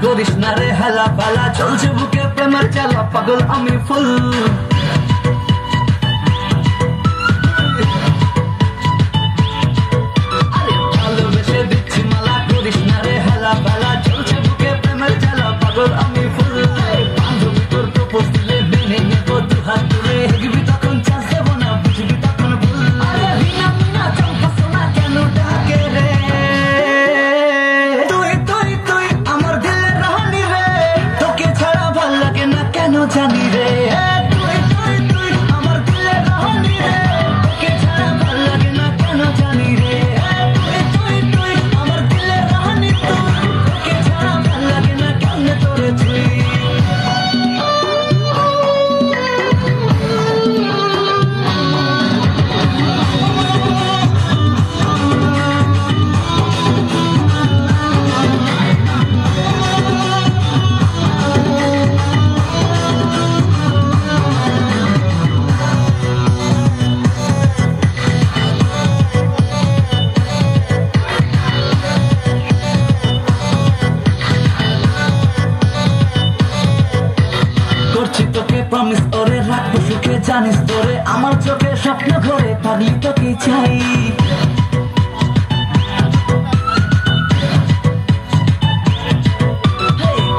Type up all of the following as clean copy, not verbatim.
করিস না রে হেলা ফেলা, চলছে বুকে প্রেমের জ্বালা, পাগল আমি ফুল। ভালোবেসে দিচ্ছি মালা, করিস না রে হেলা ফেলা, চলছে বুকে প্রেমের জ্বালা, পাগল আমি ফুল। বান্ধবী তোর প্রপোজ দিলে মেনে নেব দু হাত তুলে, হেগবি তখন চাষ দেব না, বুঝবি তখন ভুল। আরে রিনা মিনা চম্পা সোনা কেন ডাকে রে, তুই তুই তুই আমার দিলের রানী রে, তোকে ছাড়া ভাল লাগে না কেন জানি রে। তুই তুই তুই আমার দিলের রানী রে, তোকে ছাড়া ভাল লাগে না কেন জানি রে। তুই তুই তুই আমার দিলের রানী তুই, তোকে ছাড়া ভাল লাগে না কেমনে তোরে তুই। করছি তোকে প্রমিস ওরে, রাখবো সুখে জানিস তোরে, আমার চোখে স্বপ্ন ঘরে, পাগলি তোকে চাই।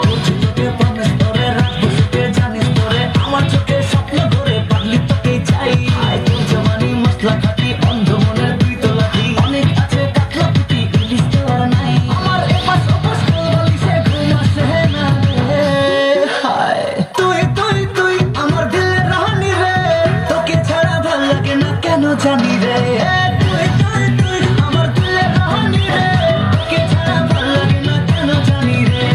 করছি তোকে প্রমিস ওরে, রাখবো সুখে জানিস তোরে, আমার চোখে স্বপ্ন ঘরে, পাগলি তোকে চাই। তোর জমানি মশলা খাটি, অন্ধ মনের তুই তো লাঠি, অনেক আছে কাতলা পুটি, ইলিশ তো আর নাই। আমার এপাশ ওপাশ করলি সে ঘুম আসে না রে। হায় তুই তুই তুই আমার দিলের রানী রে, তোকে ছাড়া ভাল লাগে না কেন জানি রে। তুই তুই তুই আমার দিলের রানী রে, তোকে ছাড়া ভাল লাগে না কেন জানি রে।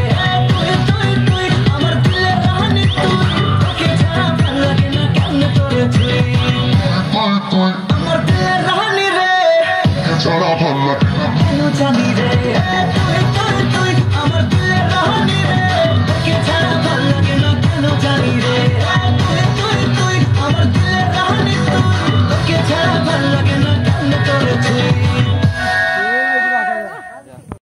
তুই তুই তুই আমার দিলের রানী তুই, তোকে ছাড়া ভাল লাগে না কেমনে তোরে তুই। আমার দিলের রানী রে, ছাড়া ভাল লাগে না কেন জানি রে। তুই তুই